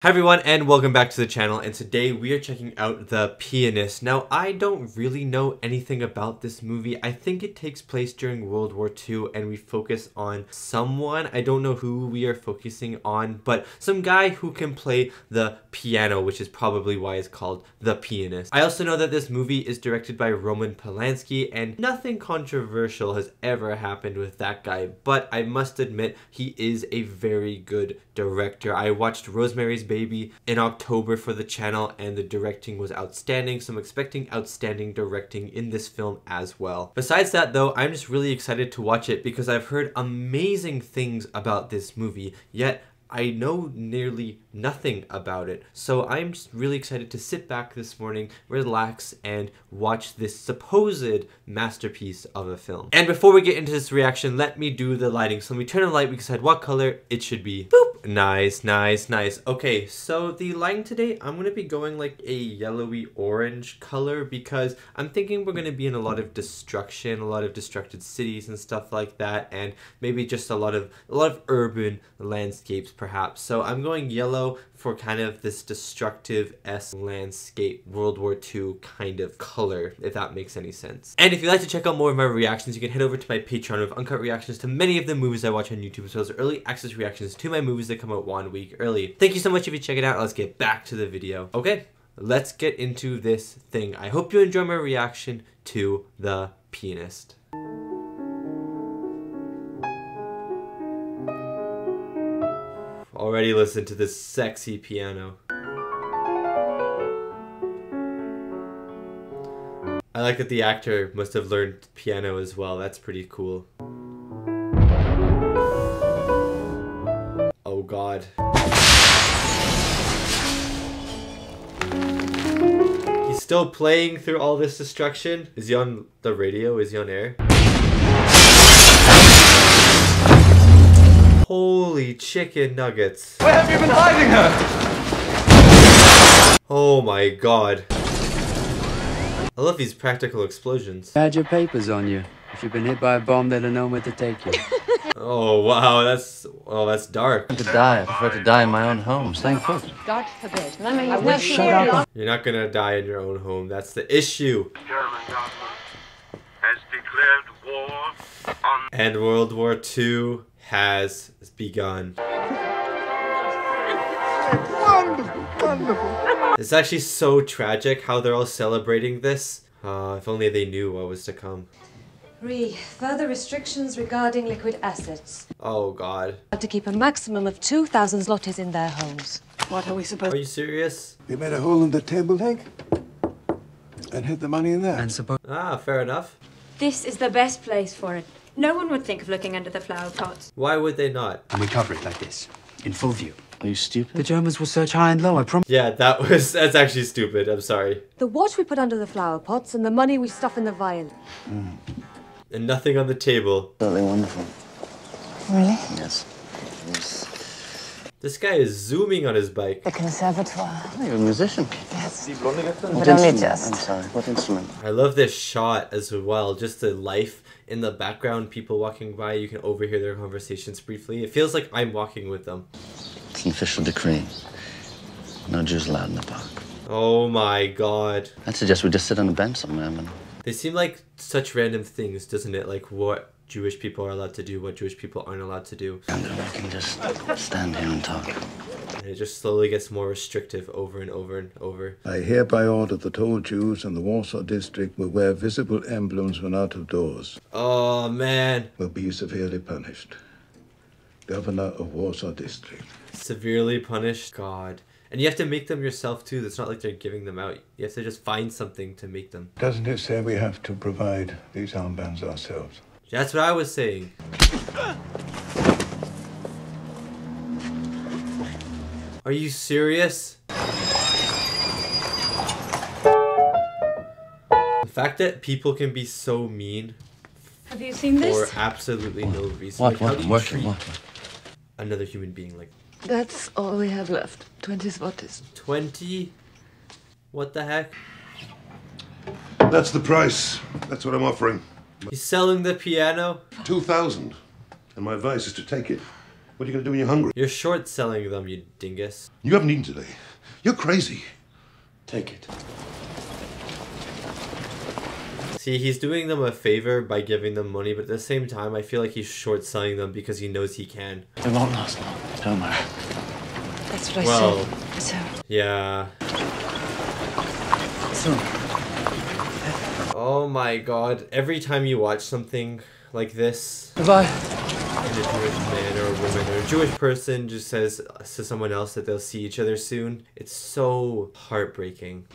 Hi everyone and welcome back to the channel, and today we are checking out The Pianist. Now, I don't really know anything about this movie. I think it takes place during World War II and we focus on someone. I don't know who we are focusing on, but some guy who can play the piano, which is probably why it's called The Pianist. I also know that this movie is directed by Roman Polanski and nothing controversial has ever happened with that guy, but I must admit he is a very good director. I watched Rosemary's Baby in October for the channel and the directing was outstanding, so I'm expecting outstanding directing in this film as well. Besides that though, I'm just really excited to watch it because I've heard amazing things about this movie, yet I know nearly nothing about it. So I'm just really excited to sit back this morning, relax, and watch this supposed masterpiece of a film. And before we get into this reaction, let me do the lighting. So let me turn on the light, we can decide what color it should be. Boop! Nice, nice, nice. Okay, so the lighting today, I'm going to be going like a yellowy orange color because I'm thinking we're going to be in a lot of destruction, a lot of destructed cities and stuff like that, and maybe just a lot of urban landscapes perhaps. So I'm going yellow for kind of this destructive-esque landscape, World War II kind of color, if that makes any sense. And if you'd like to check out more of my reactions, you can head over to my Patreon with uncut reactions to many of the movies I watch on YouTube, as well as early access reactions to my movies that come out 1 week early. Thank you so much if you check it out. Let's get back to the video. Okay, let's get into this thing. I hope you enjoy my reaction to The Pianist. Already listen to this sexy piano. I like that the actor must have learned piano as well. That's pretty cool. Oh god. He's still playing through all this destruction? Is he on the radio? Is he on air? Holy chicken nuggets. Where have you been hiding her? Oh my god. I love these practical explosions. Had your papers on you. If you'd been hit by a bomb, they'd have known where to take you. Oh wow, that's dark. To die, I prefer to die in my own home. Staying put. God forbid. I wish Shut up. You're not gonna die in your own home. That's the issue. German government has declared war on... And World War II has begun. Wonderful, wonderful. It's actually so tragic how they're all celebrating this. If only they knew what was to come. 3. Further restrictions regarding liquid assets. Oh god. To keep a maximum of 2,000 zlotys in their homes. What are we supposed Are you serious? We made a hole in the table leg and hid the money in there. And suppose. Ah, fair enough. This is the best place for it. No one would think of looking under the flower pots. Why would they not? And we cover it like this, in full view. Are you stupid? The Germans will search high and low, I promise. Yeah, that's actually stupid. I'm sorry. The watch we put under the flower pots and the money we stuff in the violin. And nothing on the table. Absolutely wonderful. Really? Yes. This guy is zooming on his bike. The conservatoire. Oh, you're a musician. Yes. What But only instrument? just. I'm sorry. What instrument? I love this shot as well. Just the life in the background, people walking by, you can overhear their conversations briefly. It feels like I'm walking with them. It's an official decree. No Jews allowed in the park. Oh my god. I'd suggest we just sit on a bench somewhere. They seem like such random things, doesn't it? Like what Jewish people are allowed to do, what Jewish people aren't allowed to do. And we can just stand here and talk. And it just slowly gets more restrictive over and over and over. I hereby order that all Jews in the Warsaw district will wear visible emblems when out of doors. Oh man. Will be severely punished. Governor of Warsaw district. Severely punished? God. And you have to make them yourself too. It's not like they're giving them out. You have to just find something to make them. Doesn't it say we have to provide these armbands ourselves? That's what I was saying. Are you serious? The fact that people can be so mean Have you seen this? for absolutely no reason. What? Like, how What? do you What? treat What? another human being like That's all we have left. 20 zlotys. 20? What the heck? That's the price. That's what I'm offering. He's selling the piano? 2,000. And my advice is to take it. What are you going to do when you're hungry? You're short selling them, you dingus. You haven't eaten today. You're crazy. Take it. See, he's doing them a favor by giving them money, but at the same time, I feel like he's short selling them because he knows he can. It won't last long. Don't worry. That's what I Well, said. So, yeah. So, Oh my god. Every time you watch something like this, goodbye. and a Jewish man or a woman or a Jewish person just says to someone else that they'll see each other soon, it's so heartbreaking.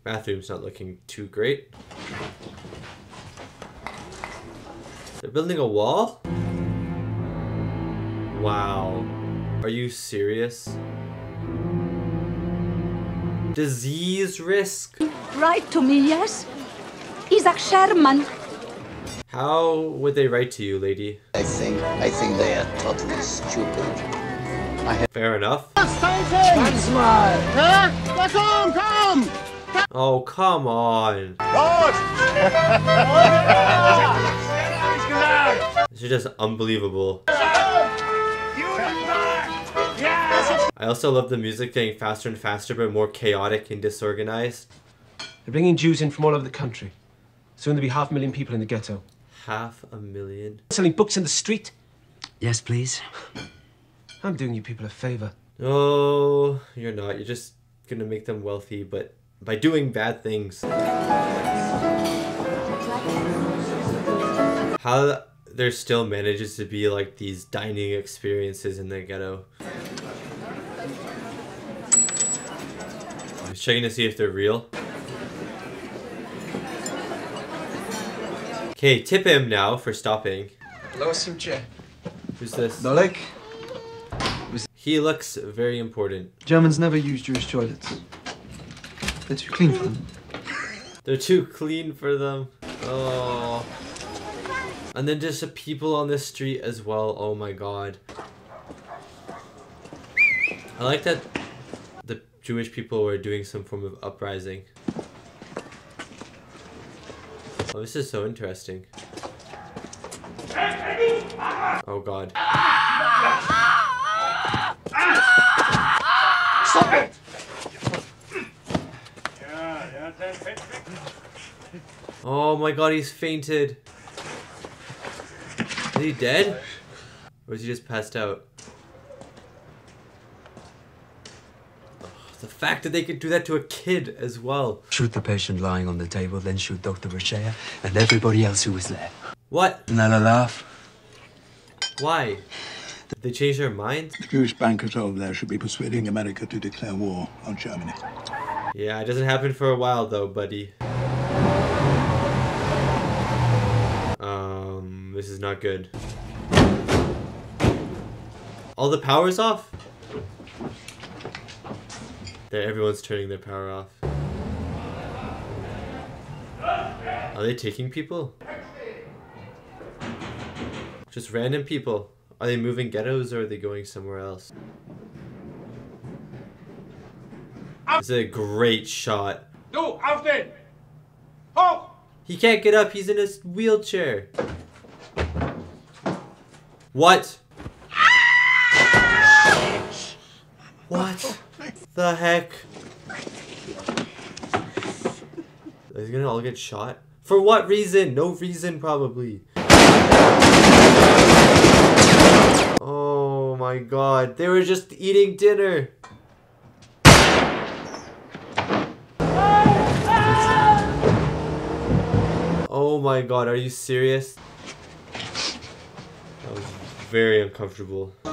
Bathroom's not looking too great. They're building a wall? Wow. Are you serious? Disease risk? Write to me, yes? Isaac Sherman. How would they write to you, lady? I think they are totally stupid. Fair enough. Come! Oh, come on. This is just unbelievable. I also love the music getting faster and faster, but more chaotic and disorganized. They're bringing Jews in from all over the country. Soon there'll be 500,000 people in the ghetto. 500,000. Selling books in the street. Yes, please. I'm doing you people a favor. No, you're not. You're just gonna make them wealthy, but by doing bad things. How there still manages to be like these dining experiences in the ghetto. I was checking to see if they're real. Okay, tip him now for stopping. Who's this? Dalek? He looks very important. Germans never use Jewish toilets. They're too clean for them. They're too clean for them. Oh. And then just the people on the street as well. Oh my god. I like that the Jewish people were doing some form of uprising. Oh, this is so interesting. Oh god. Stop it! Oh my god, he's fainted. Is he dead? Or is he just passed out? Oh, the fact that they could do that to a kid as well. Shoot the patient lying on the table, then shoot Dr. Rochea and everybody else who was there. What? And then a laugh. Why? Did they change their minds? The Jewish bankers over there should be persuading America to declare war on Germany. Yeah, it doesn't happen for a while though, buddy. This is not good. All the power's off? There, everyone's turning their power off. Are they taking people? Just random people. Are they moving ghettos or are they going somewhere else? This is a great shot. He can't get up, he's in a wheelchair. What? What the heck? Are they gonna all get shot? For what reason? No reason, probably. Oh my god, they were just eating dinner. Oh my god, are you serious? That was very uncomfortable. You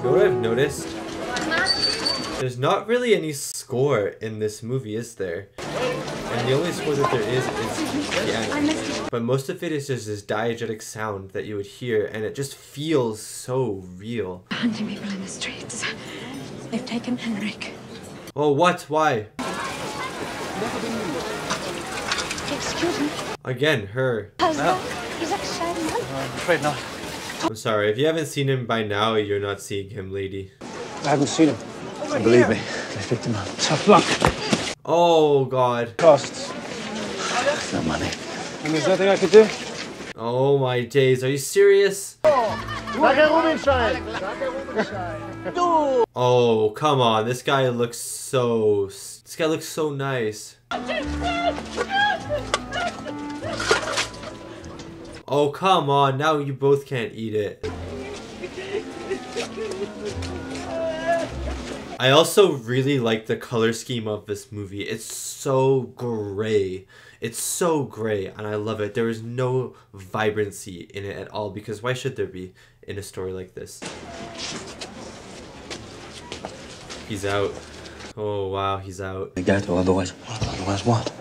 know what I've noticed? There's not really any score in this movie, is there? And the only score that there is piano. But most of it is just this diegetic sound that you would hear, and it just feels so real. Hunting people in the streets. They've taken Henrik. Oh, what? Why? Excuse me. Again, her. Husband? Isaac Sherman? I'm afraid not. I'm sorry, if you haven't seen him by now, you're not seeing him, lady. I haven't seen him. Believe me, they picked him up. Tough luck. Oh, God. Costs. No money. And there's nothing I could do? Oh my days, are you serious? Oh, come on, this guy looks so nice. Oh, come on, now you both can't eat it. I also really like the color scheme of this movie. It's so gray. It's so gray, and I love it. There is no vibrancy in it at all, because why should there be in a story like this? He's out. Oh wow, he's out. The ghetto, otherwise what?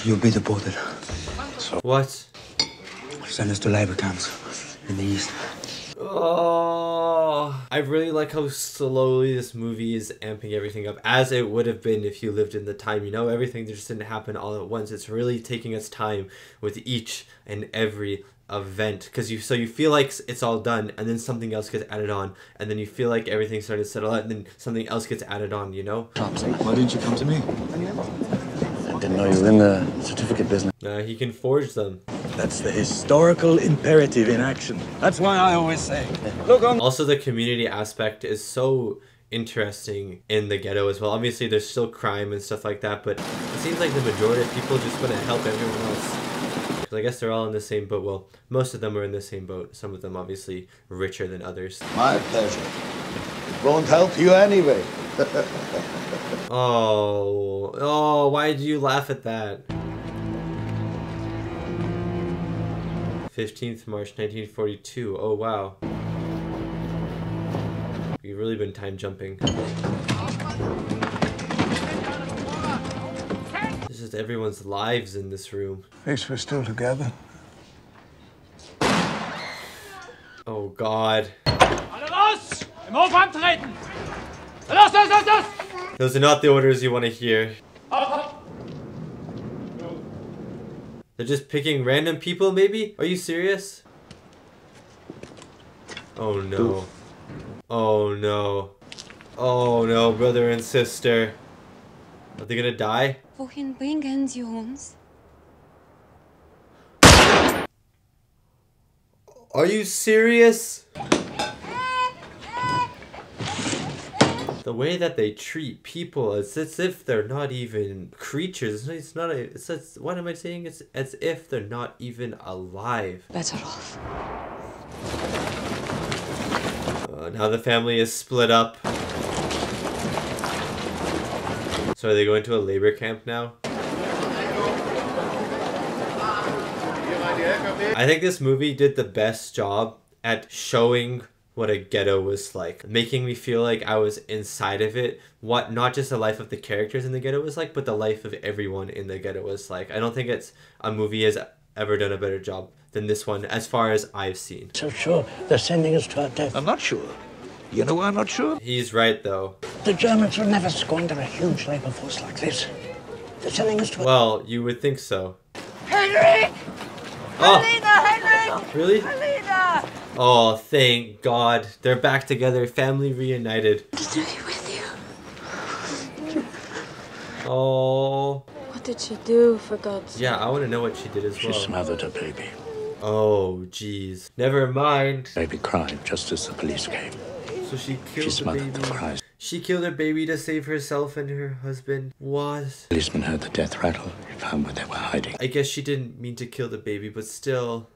You'll be deported. So what? Send us to labor camps in the east. Oh, I really like how slowly this movie is amping everything up, as it would have been if you lived in the time. You know, everything just didn't happen all at once. It's really taking its time with each and every event, because you feel like it's all done, and then something else gets added on, and then you feel like everything's starting to settle out, and then something else gets added on, you know? Why didn't you come to me? I didn't know you were in the certificate business. He can forge them. That's the historical imperative in action. That's why I always say, look on. Also, the community aspect is so interesting in the ghetto as well. Obviously, there's still crime and stuff like that, but it seems like the majority of people just want to help everyone else. Because I guess they're all in the same boat. Well, most of them are in the same boat. Some of them obviously richer than others. My pleasure. It won't help you anyway. Oh, why do you laugh at that? 15th March 1942. Oh wow. You've really been time jumping. This is everyone's lives in this room. At least we're still together. Oh God. Those are not the orders you want to hear. They're just picking random people, maybe? Are you serious? Oh no. Oh no. Oh no, brother and sister. Are they gonna die? Wohin bringen Sie uns? Are you serious? The way that they treat people, it's as if they're not even creatures. What am I saying? It's as if they're not even alive. Better off. Now the family is split up. So are they going to a labor camp now? I think this movie did the best job at showing what a ghetto was like, making me feel like I was inside of it, what not just the life of the characters in the ghetto was like, but the life of everyone in the ghetto was like. I don't think a movie has ever done a better job than this one, as far as I've seen. So sure they're sending us to our death? I'm not sure. You know why I'm not sure? He's right though. The Germans will never squander a huge labor force like this. They're sending us to Well, you would think so. Henrik! Oh. Helena, Henrik! Really? Helena! Oh, thank God. They're back together, family reunited. Are you with you? Oh. What did she do, for God's sake? Yeah, I want to know what she did as well. She smothered her baby. Oh, jeez. Never mind. Baby cried just as the police came. So she killed She the smothered baby. the cries. She killed her baby to save herself and her husband. What? Policemen heard the death rattle and found where they were hiding. I guess she didn't mean to kill the baby, but still.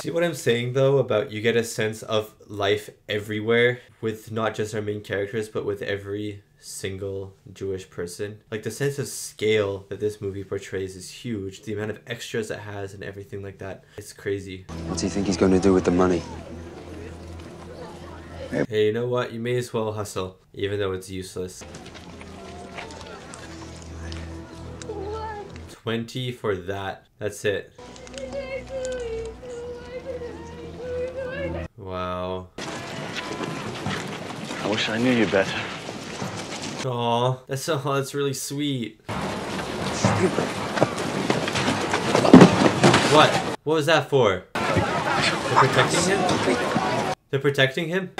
See what I'm saying though about you get a sense of life everywhere with not just our main characters, but with every single Jewish person. Like the sense of scale that this movie portrays is huge. The amount of extras it has and everything like that. It's crazy. What do you think he's going to do with the money? Hey, you know what? You may as well hustle, even though it's useless. 20 for that. That's it. Wow. I wish I knew you better. Aw, that's really sweet. What? What was that for? They're protecting him? They're protecting him?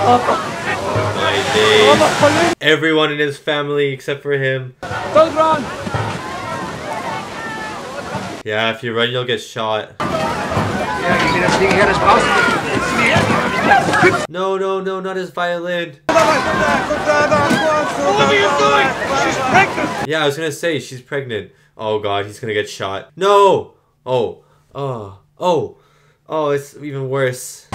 Oh my days. Everyone in his family except for him. Don't run! Yeah, if you run, you'll get shot. No, no, no, not his violin. What are you doing? She's pregnant! Yeah, I was gonna say, she's pregnant. Oh god, he's gonna get shot. No! Oh. Oh. Oh. Oh, it's even worse.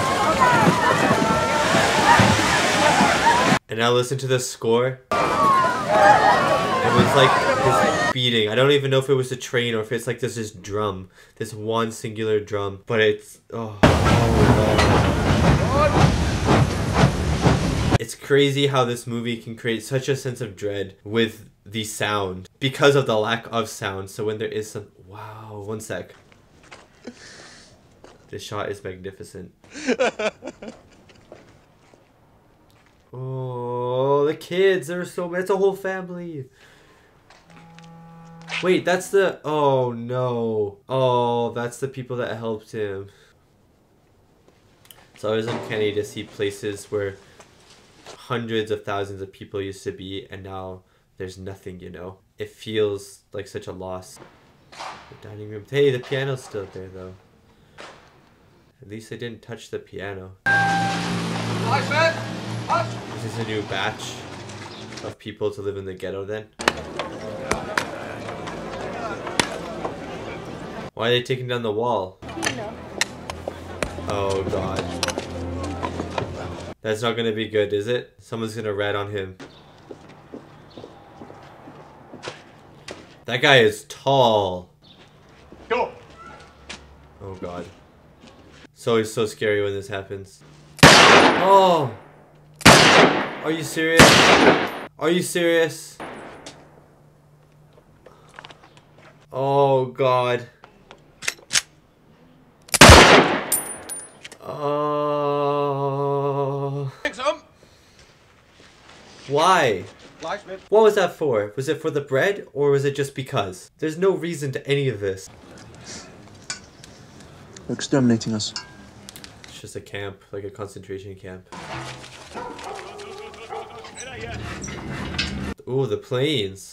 And now listen to the score. It was like this beating. I don't even know if it was a train or if it's like this drum. This one singular drum. But it's... Oh. It's crazy how this movie can create such a sense of dread with the sound. Because of the lack of sound. So when there is some... Wow. One sec. This shot is magnificent. Oh, the kids, they're so... It's a whole family. Wait, that's the... Oh, no. Oh, that's the people that helped him. It's always uncanny to see places where hundreds of thousands of people used to be, and now there's nothing, you know? It feels like such a loss. The dining room... Hey, the piano's still there, though. At least I didn't touch the piano. This is a new batch of people to live in the ghetto then. Why are they taking down the wall? Oh god. That's not gonna be good, is it? Someone's gonna rat on him. That guy is tall. Go. Oh god. It's always so scary when this happens. Oh! Are you serious? Are you serious? Oh god. Oh. Why? What was that for? Was it for the bread or was it just because? There's no reason to any of this. They're exterminating us. It's just a camp, like a concentration camp. Ooh, the planes.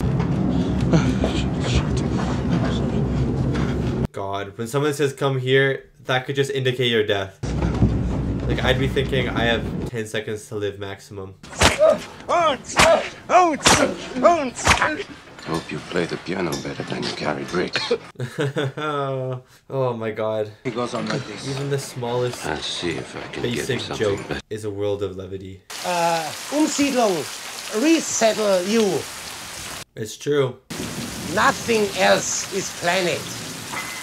God, when someone says come here, that could just indicate your death. Like, I'd be thinking I have 10 seconds to live maximum. Hope you play the piano better than you carry bricks. Oh my god. He goes on like this. Even the smallest I'll see if I can basic get joke better. is a world of levity. Umsiedlung. Resettle you. It's true. Nothing else is planet.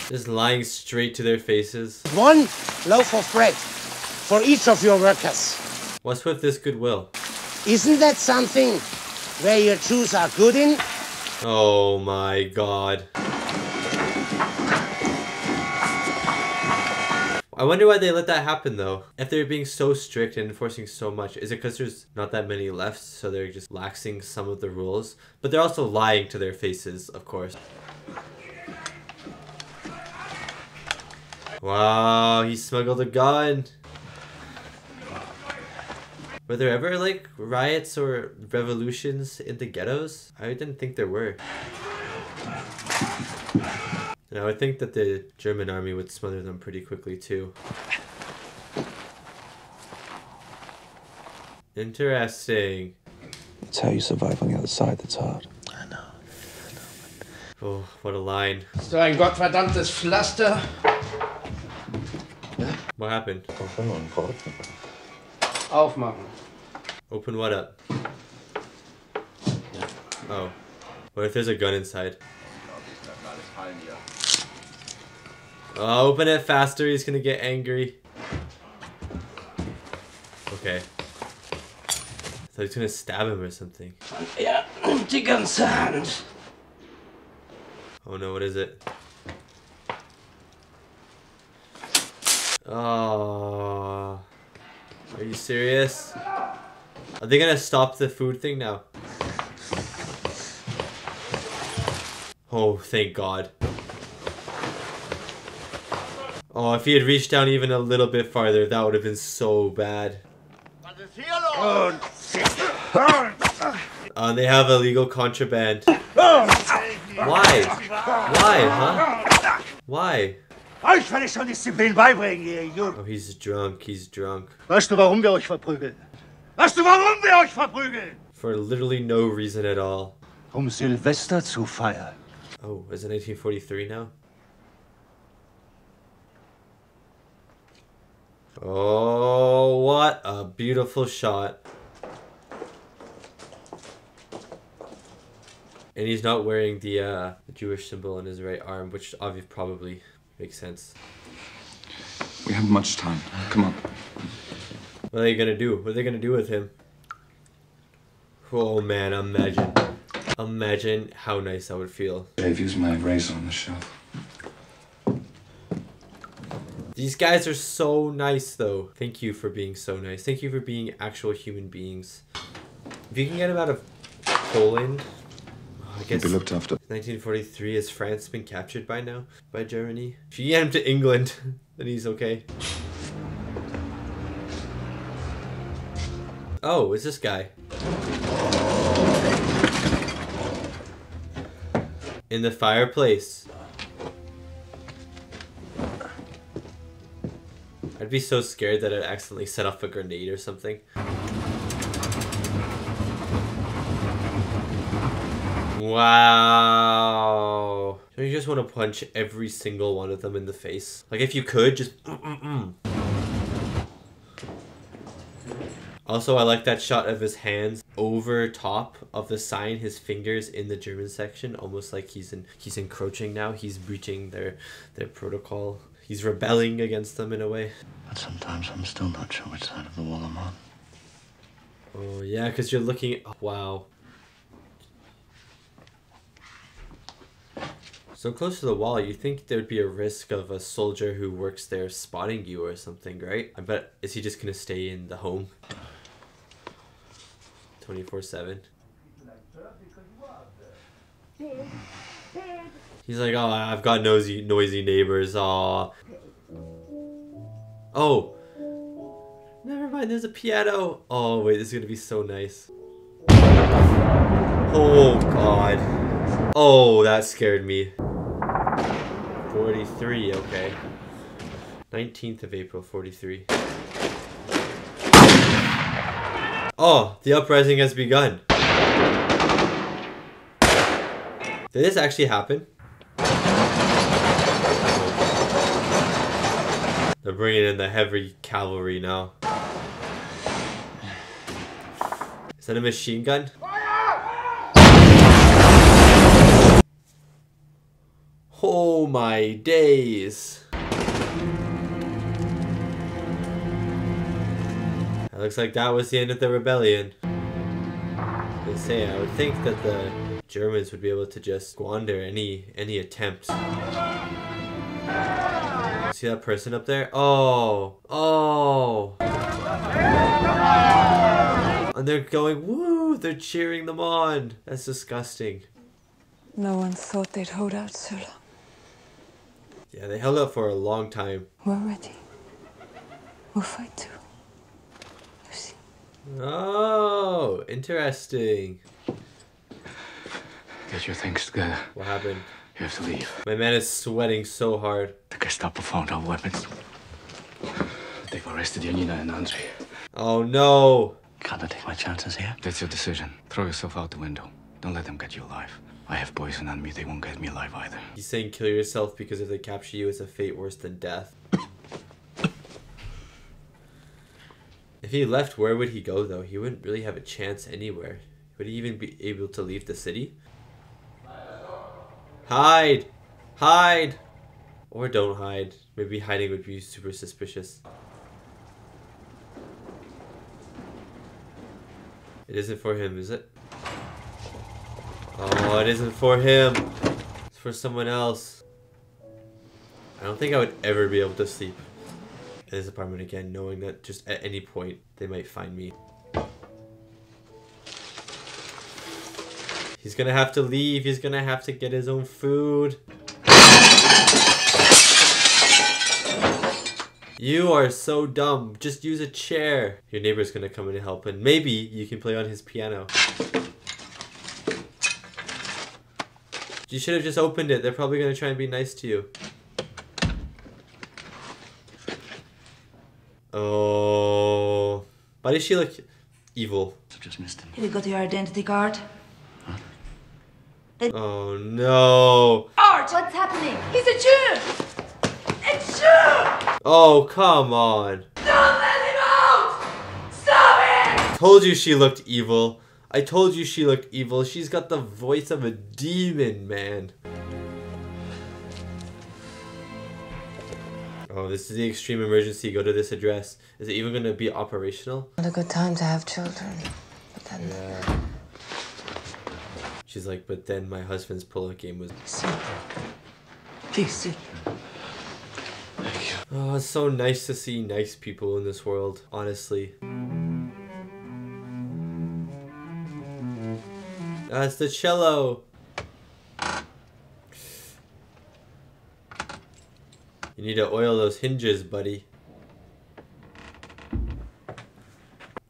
Just lying straight to their faces. One loaf of bread for each of your workers. What's with this goodwill? Isn't that something where your Jews are good in? Oh my god. I wonder why they let that happen though. If they're being so strict and enforcing so much, is it because there's not that many left, so they're just laxing some of the rules? But they're also lying to their faces, of course. Wow, he smuggled a gun. Were there ever like riots or revolutions in the ghettos? I didn't think there were. And I would think that the German army would smother them pretty quickly too. Interesting. It's how you survive on the other side that's hard. I know. Oh, what a line. So ein gottverdammtes Pflaster. What happened? Aufmachen. Open what up? Oh. What if there's a gun inside? Oh, open it faster, he's gonna get angry. Okay. So he's gonna stab him or something. Ja, nimmt die ganze Hand. Oh no, what is it? Oh. Are you serious? Are they gonna stop the food thing now? Oh, thank God. Oh, if he had reached down even a little bit farther, that would have been so bad. They have illegal contraband. Why? Why, huh? Why? Euch werde ich schon Disziplin beibringen, ihr Idioten. Oh, he's drunk. He's drunk. Weißt du, warum wir euch verprügeln? Weißt du, warum wir euch verprügeln? For literally no reason at all. Silvester zu feiern. Oh, is it 1943 now? Oh, what a beautiful shot. And he's not wearing the Jewish symbol on his right arm, which obviously probably makes sense. We haven't much time. Come on. What are they gonna do? What are they gonna do with him? Oh man, imagine. Imagine how nice that would feel. Dave, use my razor on the shelf. These guys are so nice though. Thank you for being so nice. Thank you for being actual human beings. If you can get him out of Poland, I guess He'll be looked after. 1943, has France been captured by now? By Germany? If you get him to England, then he's okay. Oh, it's this guy. In the fireplace. I'd be so scared that I'd accidentally set off a grenade or something. Wow. Don't you just want to punch every single one of them in the face? Like if you could, just Also, I like that shot of his hands over top of the sign, his fingers in the German section, almost like he's encroaching now. He's breaching their protocol. He's rebelling against them in a way. But sometimes I'm still not sure which side of the wall I'm on. Oh yeah, because you're looking. Oh, wow. So close to the wall, you think there'd be a risk of a soldier who works there spotting you or something, right? I bet, is he just gonna stay in the home? 24/7. He's like, oh, I've got noisy neighbors. Aw. Oh. Never mind, there's a piano. Oh, wait, this is gonna be so nice. Oh, God. Oh, that scared me. 43, okay. 19th of April, 43. Oh, the uprising has begun. Did this actually happen? They're bringing in the heavy cavalry now. Is that a machine gun? Oh my days. It looks like that was the end of the rebellion. They say, I would think that the Germans would be able to just squander any attempt. See that person up there? Oh. Oh. And they're going, woo! They're cheering them on. That's disgusting. No one thought they'd hold out so long. Yeah, they held out for a long time. We're ready. We'll fight too. Lucy. Oh, interesting. Get your things together. What happened? You have to leave. My man is sweating so hard. The Gestapo found our weapons. They've arrested Janina and Andre. Oh no. Can't I take my chances here? That's your decision. Throw yourself out the window. Don't let them get you alive. I have poison on me. They won't get me alive either. He's saying kill yourself because if they capture you, it's a fate worse than death. If he left, where would he go though? He wouldn't really have a chance anywhere. Would he even be able to leave the city? Hide! Hide! Or don't hide. Maybe hiding would be super suspicious. It isn't for him, is it? Oh, it isn't for him. It's for someone else. I don't think I would ever be able to sleep in this apartment again, knowing that just at any point they might find me. He's gonna have to leave. He's gonna have to get his own food. You are so dumb. Just use a chair. Your neighbor's gonna come in and help, and maybe you can play on his piano. You should have just opened it. They're probably gonna try and be nice to you. Oh. Why does she look evil? I just missed him. Have you got your identity card? Oh no. Art! What's happening? He's a Jew! A Jew! Oh, come on. Don't let him out! Stop it! Told you she looked evil. I told you she looked evil. She's got the voice of a demon, man. Oh, this is the extreme emergency. Go to this address. Is it even going to be operational? Not a good time to have children. But then... Yeah. She's like, but then my husband's polo game was... Please sit. Oh, it's so nice to see nice people in this world, honestly. That's the cello. You need to oil those hinges, buddy.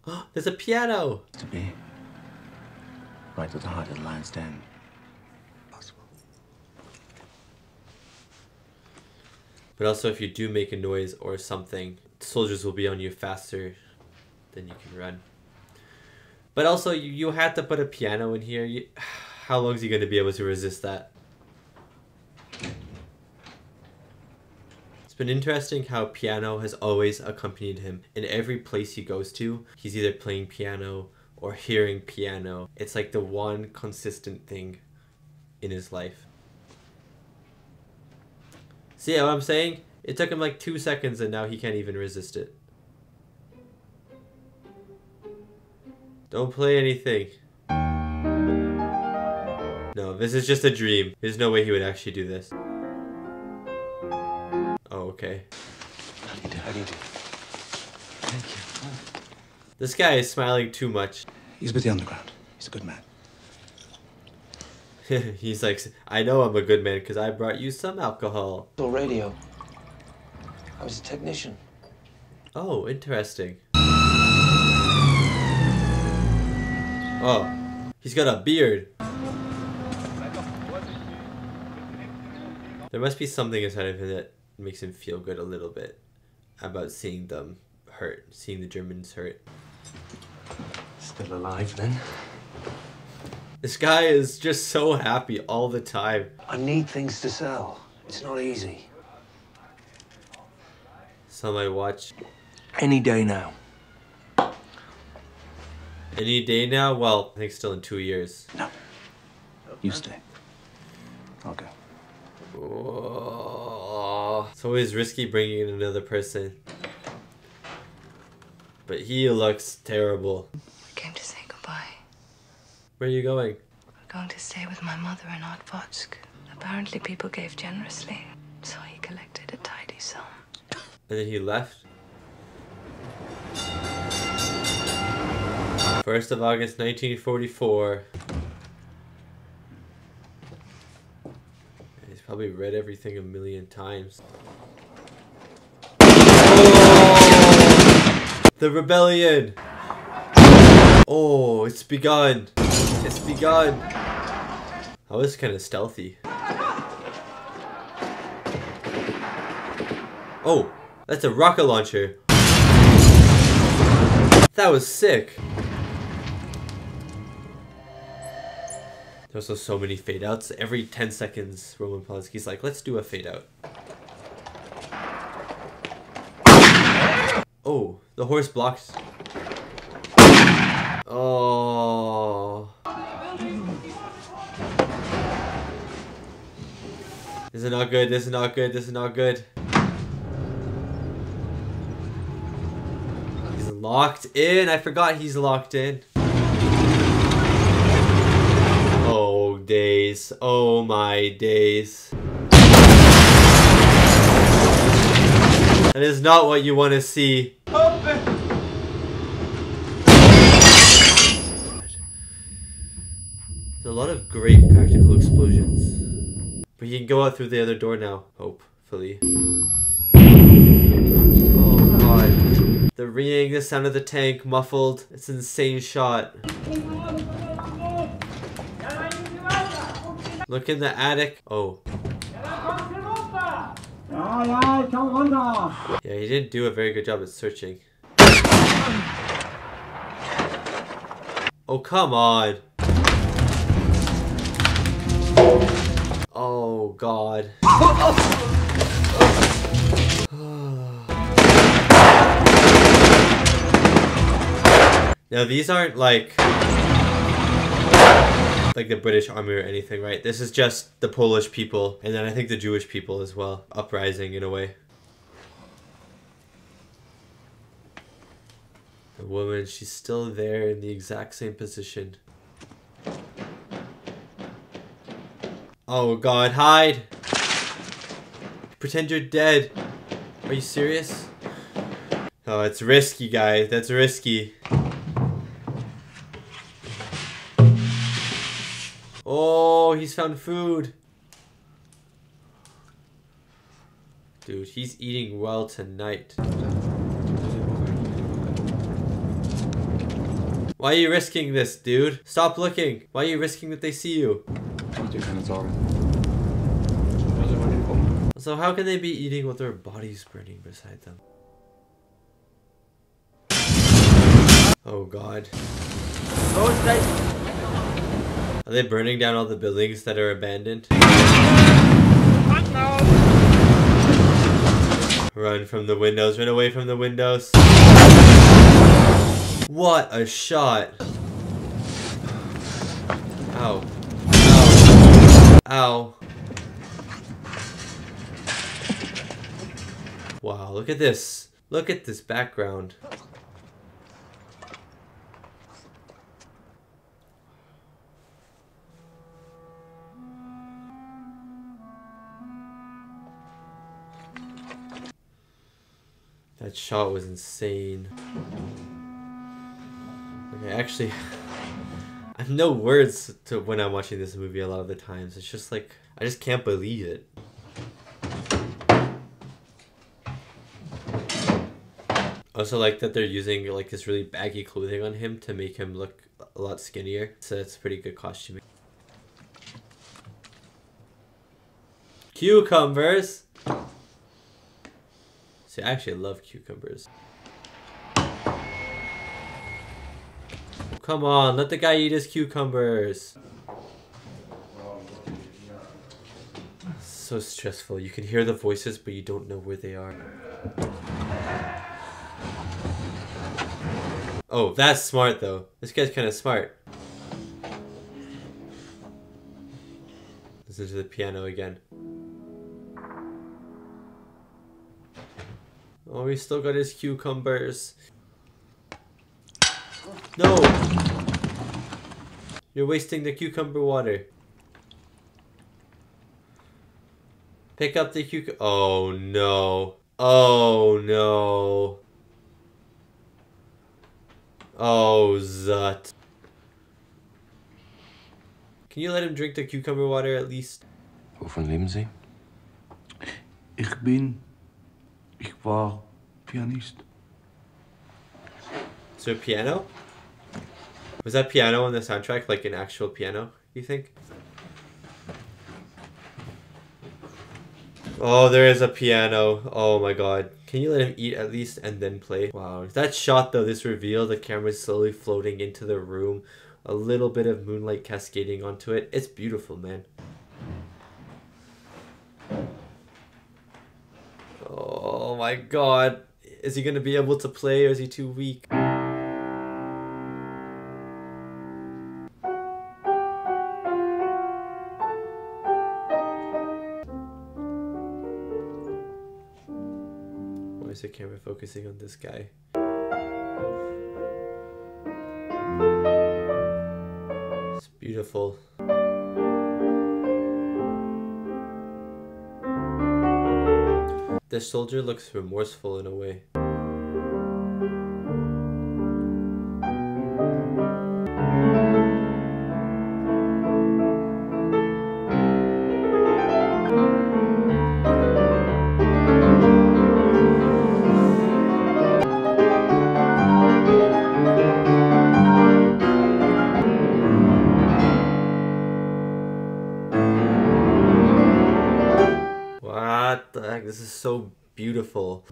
Oh, there's a piano. To be right at the heart of the lion's den. Possible. But also, if you do make a noise or something, soldiers will be on you faster than you can run. But also, you had to put a piano in here. How long is he going to be able to resist that? It's been interesting how piano has always accompanied him. In every place he goes to, he's either playing piano or hearing piano. It's like the one consistent thing in his life. See what I'm saying? It took him like 2 seconds and now he can't even resist it. Don't play anything. No, this is just a dream. There's no way he would actually do this. Oh, okay. How do you do? Thank you. This guy is smiling too much. He's with the underground. He's a good man. He's like, I know I'm a good man because I brought you some alcohol. Radio. I was a technician. Oh, interesting. Oh, he's got a beard. There must be something inside of him that makes him feel good a little bit about seeing them hurt, seeing the Germans hurt. Still alive then? This guy is just so happy all the time. I need things to sell. It's not easy. Some I watch. Any day now. Any day now? Well, I think still in 2 years. No. You stay. I'll go. Oh, it's always risky bringing in another person. But he looks terrible. I came to say goodbye. Where are you going? I'm going to stay with my mother in Otvodsk. Apparently people gave generously, so he collected a tidy sum. And then he left? 1st of August 1944. He's probably read everything a million times. Oh! The rebellion! Oh, it's begun! It's begun! That was kind of stealthy. Oh, that's a rocket launcher. That was sick. There's also so many fade outs. Every 10 seconds, Roman Polanski's like, let's do a fade out. Oh, the horse blocked. Oh. This is not good, this is not good, this is not good. He's locked in. I forgot he's locked in. Oh, days. Oh, my days. That is not what you want to see. There's a lot of great practical explosions. But you can go out through the other door now, hopefully. Oh god. The ringing, the sound of the tank, muffled. It's an insane shot. Look in the attic. Oh. Yeah, he didn't do a very good job at searching. Oh, come on. Oh, God. Now, these aren't like the British army or anything, right? This is just the Polish people, and then I think the Jewish people as well, uprising in a way. The woman, she's still there in the exact same position. Oh God, hide! Pretend you're dead. Are you serious? Oh, it's risky, guys. That's risky. Oh, he's found food. Dude, he's eating well tonight. Why are you risking this, dude? Stop looking. Why are you risking that they see you? So how can they be eating with their bodies burning beside them? Oh God. Are they burning down all the buildings that are abandoned? Run from the windows, run away from the windows. What a shot. Ow. Ow. Ow. Wow, look at this. Look at this background. That shot was insane. Okay, actually, I have no words to when I'm watching this movie a lot of the times. It's just like, I just can't believe it. Also like that they're using like this really baggy clothing on him to make him look a lot skinnier. So that's pretty good costuming. Cucumbers! See, I actually love cucumbers. Come on, let the guy eat his cucumbers. So stressful. You can hear the voices, but you don't know where they are. Oh, that's smart though. This guy's kind of smart. Listen to the piano again. Oh, he still got his cucumbers. No! You're wasting the cucumber water. Pick up the cucumber. Oh no. Oh no. Oh, Zut. Can you let him drink the cucumber water at least? Wovon leben Sie? Ich war Pianist. Is there a piano? Was that piano on the soundtrack like an actual piano, you think? Oh, there is a piano. Oh my God. Can you let him eat at least and then play? Wow. That shot though, this reveal, the camera's slowly floating into the room. A little bit of moonlight cascading onto it. It's beautiful, man. Oh my God. Is he gonna be able to play or is he too weak? Why is the camera focusing on this guy? It's beautiful. The soldier looks remorseful in a way. What the heck? This is so beautiful.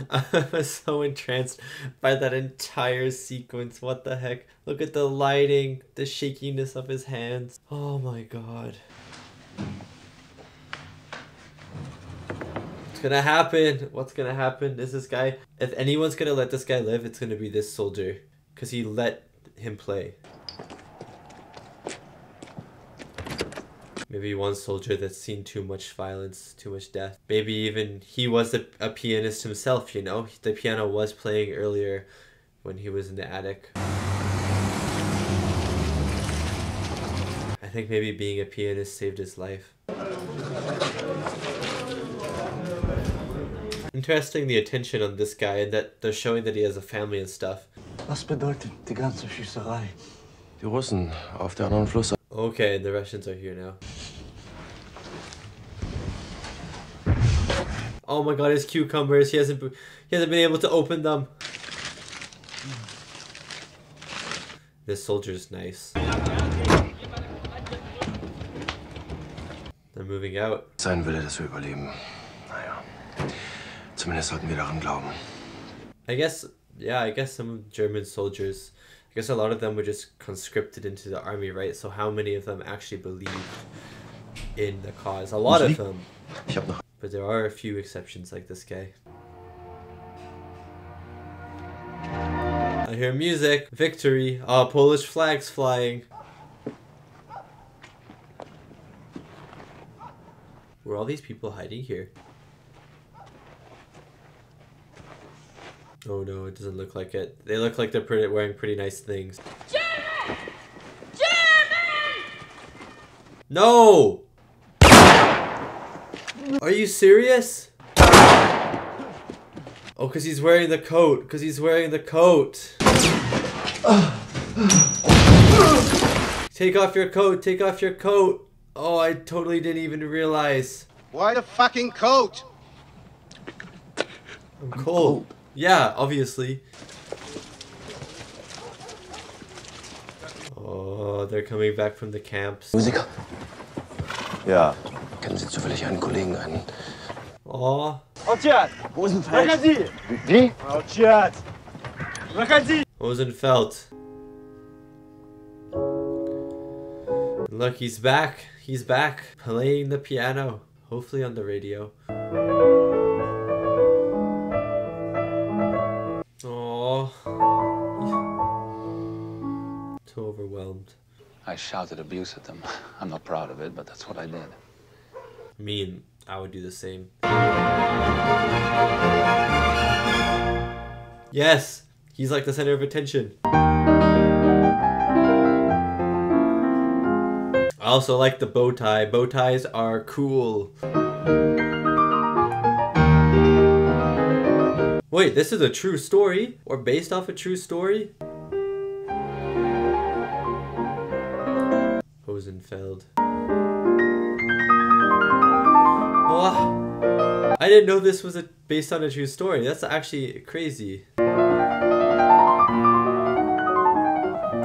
I was so entranced by that entire sequence. What the heck? Look at the lighting, the shakiness of his hands. Oh my god. What's gonna happen? What's gonna happen? Is this guy... If anyone's gonna let this guy live, it's gonna be this soldier. Because he let him play. Maybe one soldier that's seen too much violence, too much death. Maybe even he was a pianist himself, you know? The piano was playing earlier when he was in the attic. I think maybe being a pianist saved his life. Interesting the attention on this guy and that they're showing that he has a family and stuff. Was bedeutet die ganze Schießerei? Die Russen auf der anderen Fluss. Okay, the Russians are here now. Oh my god, his cucumbers. He hasn't been able to open them. This soldier's nice. They're moving out. Sein Wille, dass wir überleben. Naja, zumindest sollten wir daran glauben. I guess, yeah, I guess some German soldiers, I guess a lot of them were just conscripted into the army, right? So how many of them actually believed in the cause? A lot of them. But there are a few exceptions like this guy. I hear music. Victory. Oh, Polish flags flying. Were all these people hiding here? Oh no, it doesn't look like it. They look like they're wearing pretty nice things. German! German! No! Are you serious? Oh, because he's wearing the coat. Because he's wearing the coat. Take off your coat. Take off your coat. Oh, I totally didn't even realize. Why the fucking coat? I'm cold. Yeah, obviously. Oh, they're coming back from the camps. Musiker? Ja. Kennen Sie zufällig einen Kollegen, einen... Oh. Отец! Проходи! Wie? Отец! Проходи! Rosenfeld. Look, he's back. He's back. Playing the piano. Hopefully on the radio. Oh. Too overwhelmed. I shouted abuse at them. I'm not proud of it, but that's what I did. I mean, I would do the same. Yes! He's like the center of attention. I also like the bow tie. Bow ties are cool. Wait, this is a true story? Or based off a true story? Rosenfeld. Oh, I didn't know this was based on a true story. That's actually crazy.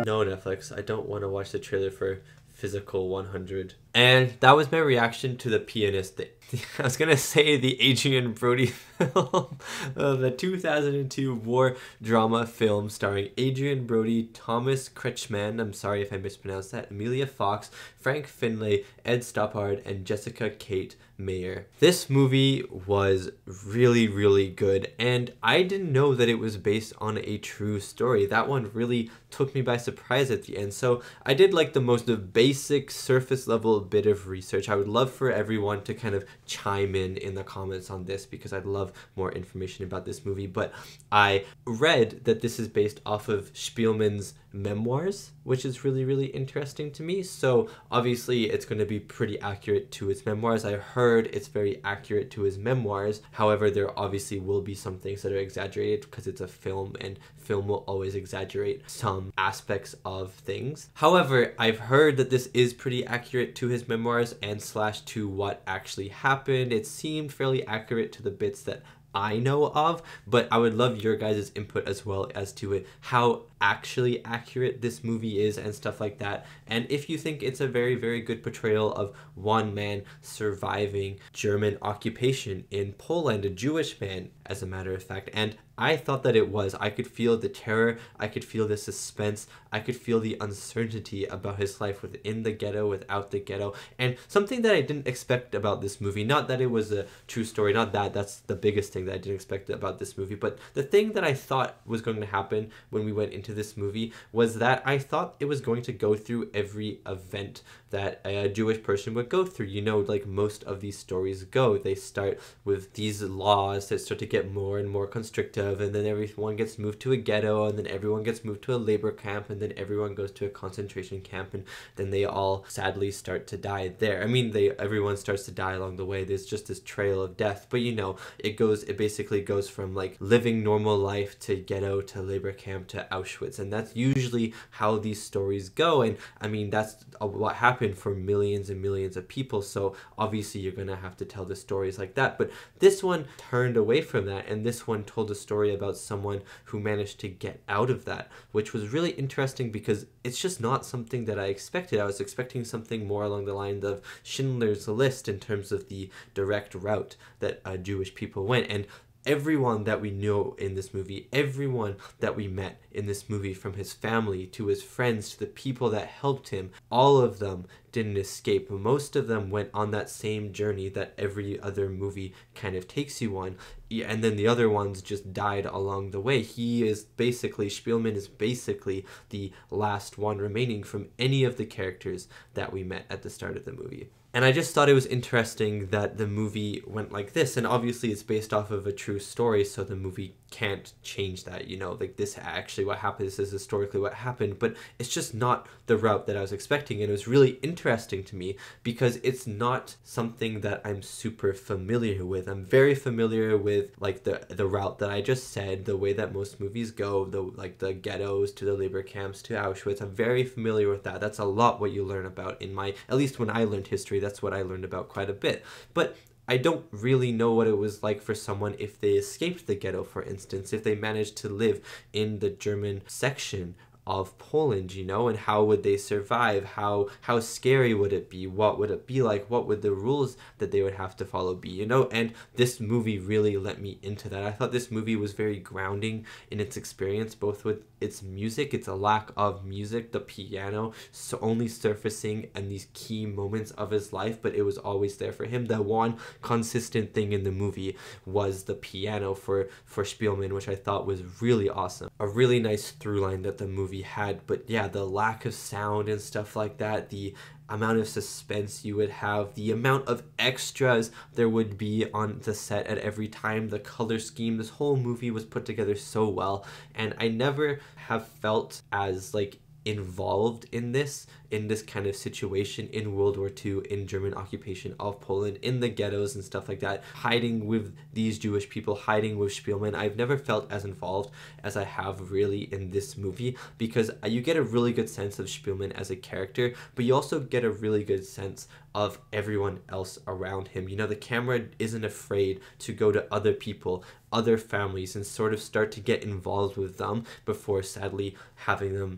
No, Netflix, I don't want to watch the trailer for Physical 100. And that was my reaction to The Pianist. I was gonna say the Adrien Brody film, the 2002 war drama film starring Adrien Brody, Thomas Kretschmann, I'm sorry if I mispronounced that, Emelia Fox, Frank Finlay, Ed Stoppard, and Jessica Kate Meyer. This movie was really, really good, and I didn't know that it was based on a true story. That one really took me by surprise at the end. So I did like the most basic surface level bit of research. I would love for everyone to kind of chime in the comments on this because I'd love more information about this movie. But I read that this is based off of Szpilman's memoirs, which is really, really interesting to me. So obviously it's going to be pretty accurate to his memoirs. I heard it's very accurate to his memoirs. However, there obviously will be some things that are exaggerated because it's a film, and film will always exaggerate some aspects of things. However, I've heard that this is pretty accurate to his memoirs and / to what actually happened. It seemed fairly accurate to the bits that I know of, but I would love your guys' input as well as to it, how actually accurate this movie is and stuff like that, and if you think it's a very, very good portrayal of one man surviving German occupation in Poland, a Jewish man, as a matter of fact. And I thought that it was. I could feel the terror, I could feel the suspense, I could feel the uncertainty about his life within the ghetto, without the ghetto, and something that I didn't expect about this movie, not that it was a true story, not that, that's the biggest thing that I didn't expect about this movie, but the thing that I thought was going to happen when we went into this movie was that I thought it was going to go through every event that a Jewish person would go through. You know, like most of these stories go, they start with these laws that start to get more and more constrictive, and then everyone gets moved to a ghetto, and then everyone gets moved to a labor camp, and then everyone goes to a concentration camp, and then they all sadly start to die there. I mean, everyone starts to die along the way. There's just this trail of death, but you know, it basically goes from like living normal life to ghetto to labor camp to Auschwitz, and that's usually how these stories go. And I mean, that's what happened for millions and millions of people, so obviously you're gonna have to tell the stories like that. But this one turned away from that, and this one told a story about someone who managed to get out of that, which was really interesting because it's just not something that I expected. I was expecting something more along the lines of Schindler's List in terms of the direct route that Jewish people went. And everyone that we know in this movie, everyone that we met in this movie, from his family to his friends to the people that helped him, all of them didn't escape. Most of them went on that same journey that every other movie kind of takes you on, and then the other ones just died along the way. Szpilman is basically the last one remaining from any of the characters that we met at the start of the movie. And I just thought it was interesting that the movie went like this, and obviously it's based off of a true story, so the movie can't change that, you know, like this actually what happened, this is historically what happened, but it's just not the route that I was expecting. And it was really interesting to me because it's not something that I'm super familiar with. I'm very familiar with like the route that I just said, the way that most movies go, the ghettos to the labor camps to Auschwitz. I'm very familiar with that. That's a lot what you learn about in my, at least when I learned history, that's what I learned about quite a bit. But I don't really know what it was like for someone if they escaped the ghetto, for instance, if they managed to live in the German section of Poland, you know, and how would they survive? How scary would it be? What would it be like? What would the rules that they would have to follow be, you know? And this movie really let me into that. I thought this movie was very grounding in its experience, both with its music, its a lack of music, the piano so only surfacing in these key moments of his life, but it was always there for him. The one consistent thing in the movie was the piano for Szpilman, which I thought was really awesome. A really nice through line that the movie had. But yeah, the lack of sound and stuff like that, the amount of suspense you would have, the amount of extras there would be on the set at every time, the color scheme, this whole movie was put together so well. And I never have felt as like involved in this kind of situation in World War II, in German occupation of Poland, in the ghettos and stuff like that, hiding with these Jewish people, hiding with Szpilman. I've never felt as involved as I have really in this movie, because you get a really good sense of Szpilman as a character, but you also get a really good sense of everyone else around him. You know, the camera isn't afraid to go to other people, other families, and sort of start to get involved with them before sadly having them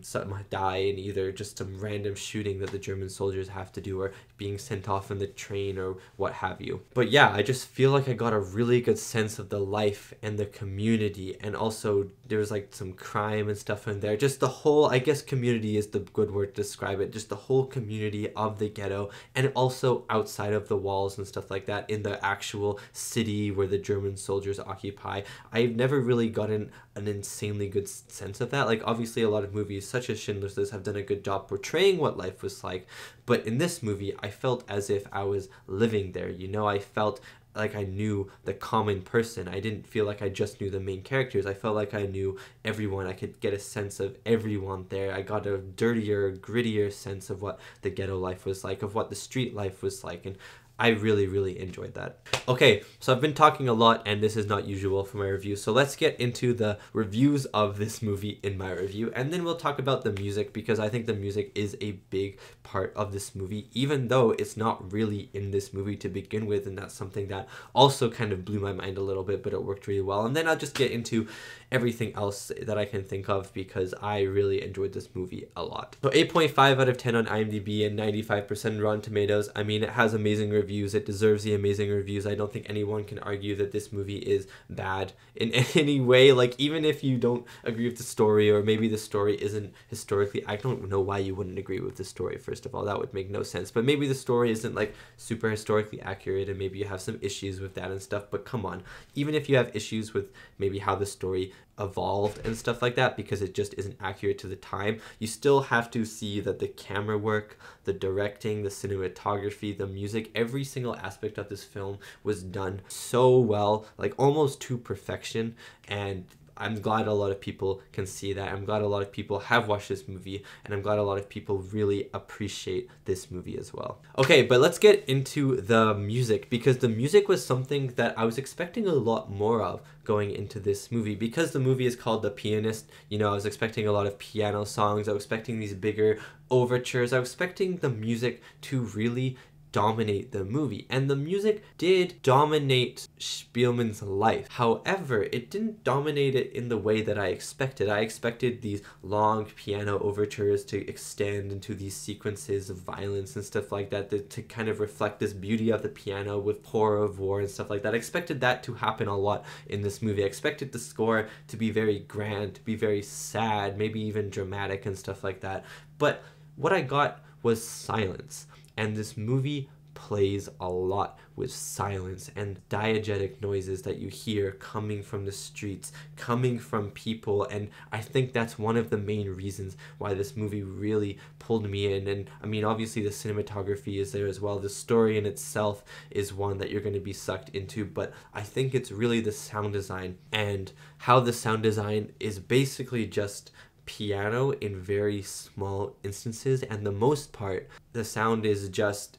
die in either just some random shooting that the German soldiers have to do, or being sent off in the train, or what have you. But yeah, I just feel like I got a really good sense of the life and the community, and also there was like some crime and stuff in there. Just the whole, I guess community is the good word to describe it, just the whole community of the ghetto, and also outside of the walls and stuff like that in the actual city where the German soldiers occupy. I've never really gotten an insanely good sense of that. Like obviously a lot of movies such as Schindler's List have done a good job portraying what life was like, but in this movie I felt as if I was living there, you know. I felt like I knew the common person. I didn't feel like I just knew the main characters. I felt like I knew everyone. I could get a sense of everyone there. I got a dirtier, grittier sense of what the ghetto life was like, of what the street life was like. And I really, really enjoyed that. Okay, so I've been talking a lot, and this is not usual for my review, so let's get into the reviews of this movie in my review, and then we'll talk about the music, because I think the music is a big part of this movie, even though it's not really in this movie to begin with, and that's something that also kind of blew my mind a little bit, but it worked really well. And then I'll just get into everything else that I can think of, because I really enjoyed this movie a lot. So 8.5 out of 10 on IMDb and 95% Rotten Tomatoes. I mean, it has amazing reviews. It deserves the amazing reviews. I don't think anyone can argue that this movie is bad in any way. Like, even if you don't agree with the story, or maybe the story isn't historically, I don't know why you wouldn't agree with the story, first of all. That would make no sense. But maybe the story isn't like super historically accurate, and maybe you have some issues with that and stuff. But come on, even if you have issues with maybe how the story evolved and stuff like that, because it just isn't accurate to the time, you still have to see that the camera work, the directing, the cinematography, the music, every single aspect of this film was done so well, like almost to perfection. And I'm glad a lot of people can see that. I'm glad a lot of people have watched this movie, and I'm glad a lot of people really appreciate this movie as well. Okay, but let's get into the music, because the music was something that I was expecting a lot more of going into this movie. Because the movie is called The Pianist, you know, I was expecting a lot of piano songs. I was expecting these bigger overtures. I was expecting the music to really dominate the movie, and the music did dominate Szpilman's life. However, it didn't dominate it in the way that I expected. I expected these long piano overtures to extend into these sequences of violence and stuff like that, to kind of reflect this beauty of the piano with horror of war and stuff like that. I expected that to happen a lot in this movie. I expected the score to be very grand, to be very sad, maybe even dramatic and stuff like that. But what I got was silence. And this movie plays a lot with silence and diegetic noises that you hear coming from the streets, coming from people. And I think that's one of the main reasons why this movie really pulled me in. And I mean, obviously the cinematography is there as well. The story in itself is one that you're going to be sucked into, but I think it's really the sound design, and how the sound design is basically just piano in very small instances, and the most part the sound is just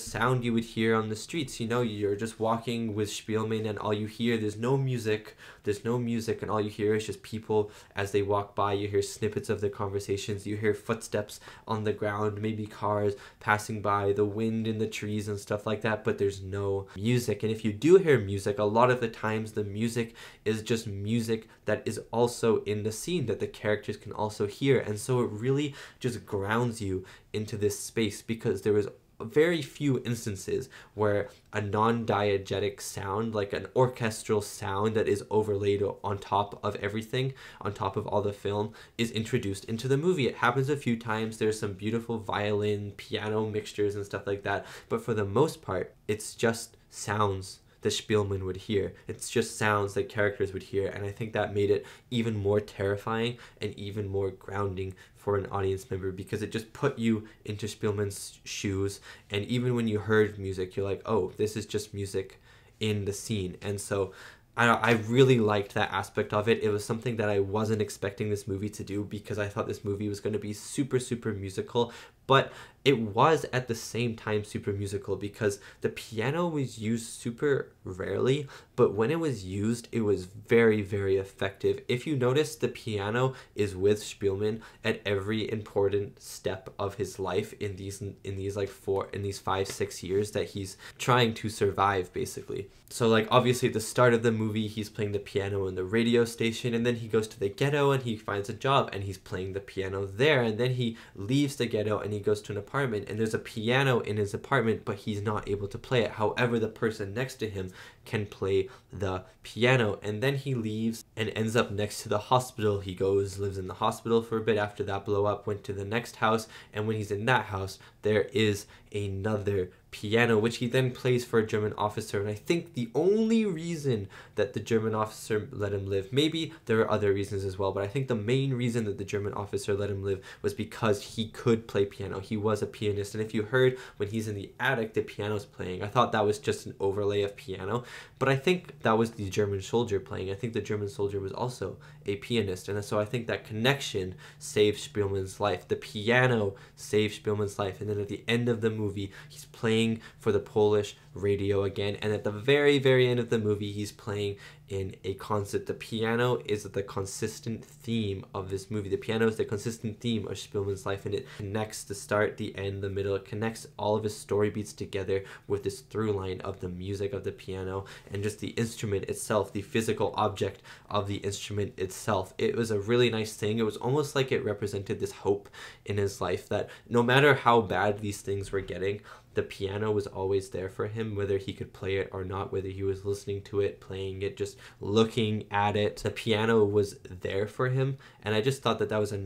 sound you would hear on the streets. You know, you're just walking with Szpilman, and all you hear, there's no music, and all you hear is just people as they walk by. You hear snippets of their conversations, you hear footsteps on the ground, maybe cars passing by, the wind in the trees and stuff like that, but there's no music. And if you do hear music, a lot of the times the music is just music that is also in the scene, that the characters can also hear. And so it really just grounds you into this space, because there was very few instances where a non-diegetic sound, like an orchestral sound that is overlaid on top of everything, on top of all the film, is introduced into the movie. It happens a few times. There's some beautiful violin, piano mixtures and stuff like that, but for the most part, it's just sounds that Szpilman would hear. It's just sounds that characters would hear, and I think that made it even more terrifying and even more grounding for an audience member, because it just put you into Szpilman's shoes. And even when you heard music, you're like, oh, this is just music in the scene. And so I really liked that aspect of it. It was something that I wasn't expecting this movie to do, because I thought this movie was going to be super, super musical, but it was at the same time super musical, because the piano was used super rarely, but when it was used, it was very, very effective. If you notice, the piano is with Szpilman at every important step of his life in these 5-6 years that he's trying to survive, basically. So like, obviously at the start of the movie, he's playing the piano in the radio station, and then he goes to the ghetto and he finds a job and he's playing the piano there, and then he leaves the ghetto and he goes to an apartment, and there's a piano in his apartment, but he's not able to play it. However, the person next to him can play the piano, and then he leaves and ends up next to the hospital. He lives in the hospital for a bit after that blow up, went to the next house, and when he's in that house, there is another piano, which he then plays for a German officer. And I think the only reason that the German officer let him live, maybe there are other reasons as well, but I think the main reason that the German officer let him live was because he could play piano. He was a pianist, and if you heard when he's in the attic, the piano's playing. I thought that was just an overlay of piano, but I think that was the German soldier playing. I think the German soldier was also a pianist, and so I think that connection saved Szpilman's life. The piano saved Szpilman's life, and then at the end of the movie, he's playing playing for the Polish radio again, and at the very, very end of the movie, he's playing in a concert. The piano is the consistent theme of this movie. The piano is the consistent theme of Szpilman's life, and it connects the start, the end, the middle. It connects all of his story beats together with this through line of the music of the piano and just the instrument itself, the physical object of the instrument itself. It was a really nice thing. It was almost like it represented this hope in his life that no matter how bad these things were getting, the piano was always there for him, whether he could play it or not, whether he was listening to it, playing it, just looking at it. The piano was there for him, and I just thought that was a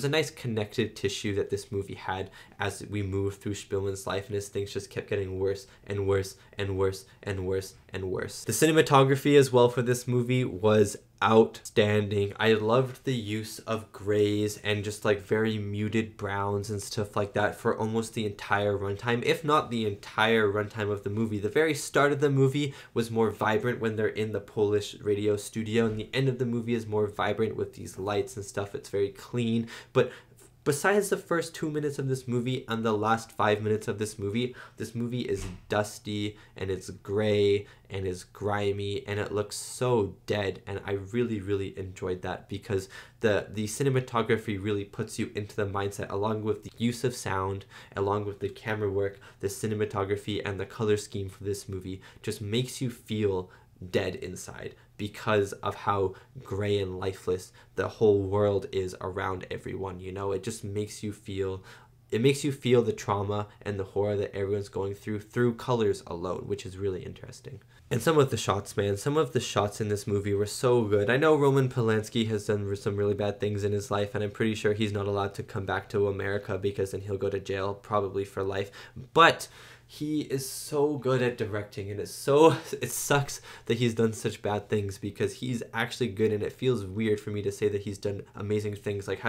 nice connective tissue that this movie had as we moved through Szpilman's life, and his things just kept getting worse and worse and worse and worse and worse. The cinematography as well for this movie was outstanding. I loved the use of grays and just like very muted browns and stuff like that for almost the entire runtime, if not the entire runtime of the movie. The very start of the movie was more vibrant when they're in the Polish radio studio, and the end of the movie is more vibrant with these lights and stuff. It's very clean, but besides the first 2 minutes of this movie and the last 5 minutes of this movie is dusty and it's gray and it's grimy and it looks so dead, and I really, really enjoyed that because the cinematography really puts you into the mindset, along with the use of sound, along with the camera work, the cinematography, and the color scheme for this movie just makes you feel dead inside because of how gray and lifeless the whole world is around everyone. You know, it just makes you feel the trauma and the horror that everyone's going through colors alone, which is really interesting. And some of the shots, man, some of the shots in this movie were so good. I know Roman Polanski has done some really bad things in his life, and I'm pretty sure he's not allowed to come back to America because then he'll go to jail probably for life, but he is so good at directing, and it sucks that he's done such bad things because he's actually good, and it feels weird for me to say that he's done amazing things. Like,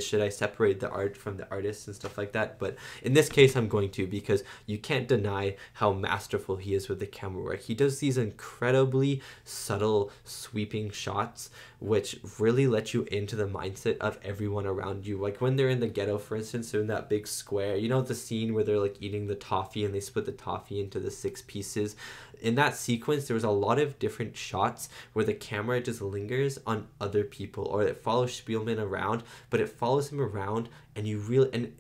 should I separate the art from the artist and stuff like that? But in this case, I'm going to, because you can't deny how masterful he is with the camera work. He does these incredibly subtle, sweeping shots which really let you into the mindset of everyone around you. Like when they're in the ghetto, for instance, they're in that big square. You know the scene where they're like eating the toffee and they split the toffee into the 6 pieces? In that sequence, there was a lot of different shots where the camera just lingers on other people, or it follows Szpilman around, but it follows him around and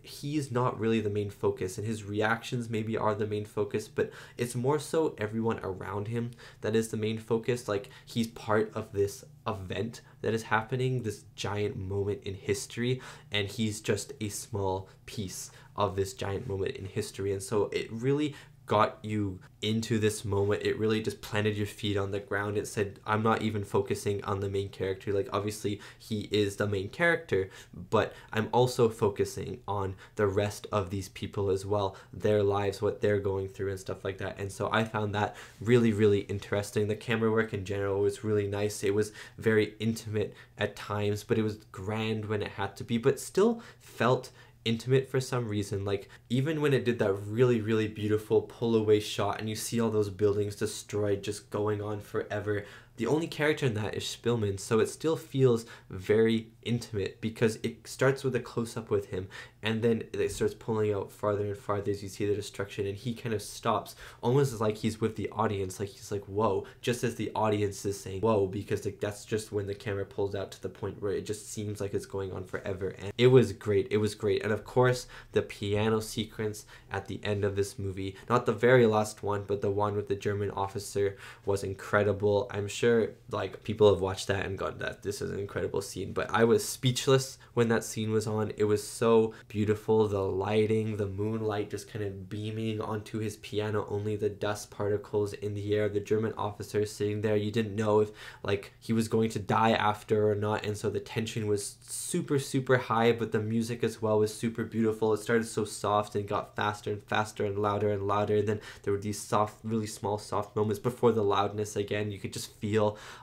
he's not really the main focus, and his reactions maybe are the main focus, but it's more so everyone around him that is the main focus. Like, he's part of this event that is happening, this giant moment in history, and he's just a small piece of this giant moment in history. And so it really got you into this moment. It really just planted your feet on the ground. It said, I'm not even focusing on the main character. Like, obviously he is the main character, but I'm also focusing on the rest of these people as well, their lives, what they're going through and stuff like that. And so I found that really, really interesting. The camera work in general was really nice. It was very intimate at times, but it was grand when it had to be, but still felt intimate for some reason. Like, even when it did that really, really beautiful pull away shot and you see all those buildings destroyed just going on forever, the only character in that is Szpilman, so it still feels very intimate because it starts with a close-up with him, and then it starts pulling out farther and farther as you see the destruction, and he kind of stops, almost like he's with the audience, like he's like, whoa, just as the audience is saying whoa, because like that's just when the camera pulls out to the point where it just seems like it's going on forever. And it was great. It was great. And of course, the piano sequence at the end of this movie, not the very last one, but the one with the German officer, was incredible. I'm sure like people have watched that and gone, that this is an incredible scene, but I was speechless when that scene was on. It was so beautiful. The lighting, the moonlight just kind of beaming onto his piano, only the dust particles in the air, the German officer sitting there. You didn't know if like he was going to die after or not, and so the tension was super, super high, but the music as well was super beautiful. It started so soft and got faster and faster and louder and louder, and then there were these soft, really small soft moments before the loudness again. You could just feel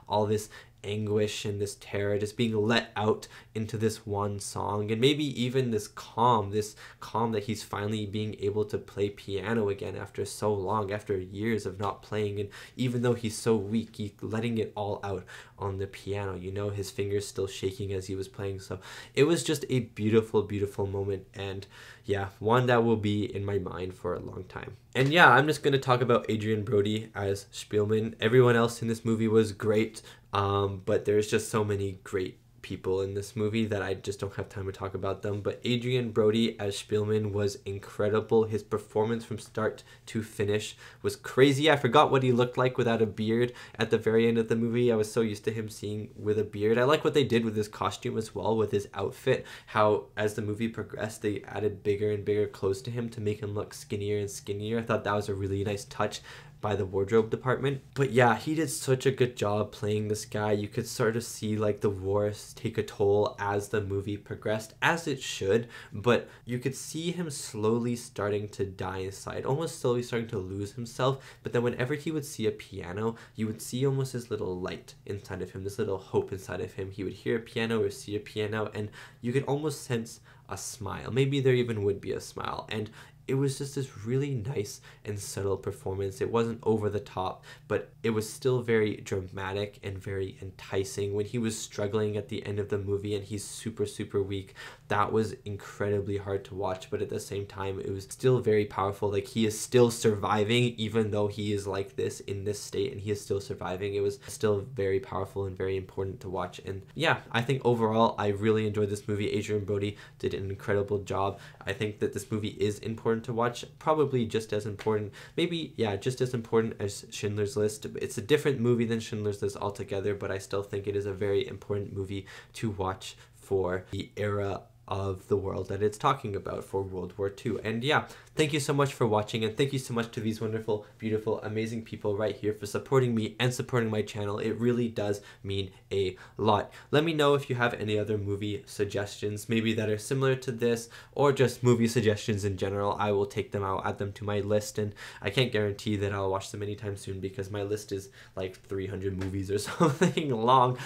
all this anguish and this terror just being let out into this one song, and maybe even this calm that he's finally being able to play piano again after so long, after years of not playing. And even though he's so weak, he's letting it all out on the piano, you know, his fingers still shaking as he was playing. So it was just a beautiful, beautiful moment, and yeah, one that will be in my mind for a long time. And yeah, I'm just going to talk about Adrien Brody as Szpilman. Everyone else in this movie was great, but there's just so many great people in this movie that I just don't have time to talk about them. But Adrien Brody as Szpilman was incredible. His performance from start to finish was crazy. I forgot what he looked like without a beard at the very end of the movie. I was so used to him seeing with a beard. I like what they did with his costume as well, with his outfit, how as the movie progressed they added bigger and bigger clothes to him to make him look skinnier and skinnier. I thought that was a really nice touch by the wardrobe department. But yeah, he did such a good job playing this guy. You could sort of see like the wars take a toll as the movie progressed, as it should, but you could see him slowly starting to die inside, almost slowly starting to lose himself. But then whenever he would see a piano, you would see almost this little light inside of him, this little hope inside of him. He would hear a piano or see a piano, and you could almost sense a smile. Maybe there even would be a smile. And it was just this really nice and subtle performance. It wasn't over the top, but it was still very dramatic and very enticing. When he was struggling at the end of the movie and he's super, super weak, that was incredibly hard to watch, but at the same time, it was still very powerful. Like, he is still surviving, even though he is like this in this state, and he is still surviving. It was still very powerful and very important to watch. And yeah, I think overall, I really enjoyed this movie. Adrien Brody did an incredible job. I think that this movie is important to watch, probably just as important, maybe, yeah, just as important as Schindler's List. It's a different movie than Schindler's List altogether, but I still think it is a very important movie to watch for the era of the world that it's talking about, for World War II. And yeah, thank you so much for watching, and thank you so much to these wonderful, beautiful, amazing people right here for supporting me and supporting my channel. It really does mean a lot. Let me know if you have any other movie suggestions, maybe that are similar to this, or just movie suggestions in general. I will take them, I'll add them to my list, and I can't guarantee that I'll watch them anytime soon because my list is like 300 movies or something long,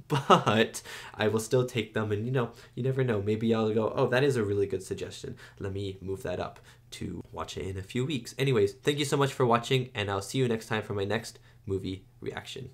but I will still take them, and you know, you never know, maybe I'll go, oh, that is a really good suggestion. Let me move that up to watch it in a few weeks. Anyways, thank you so much for watching, and I'll see you next time for my next movie reaction.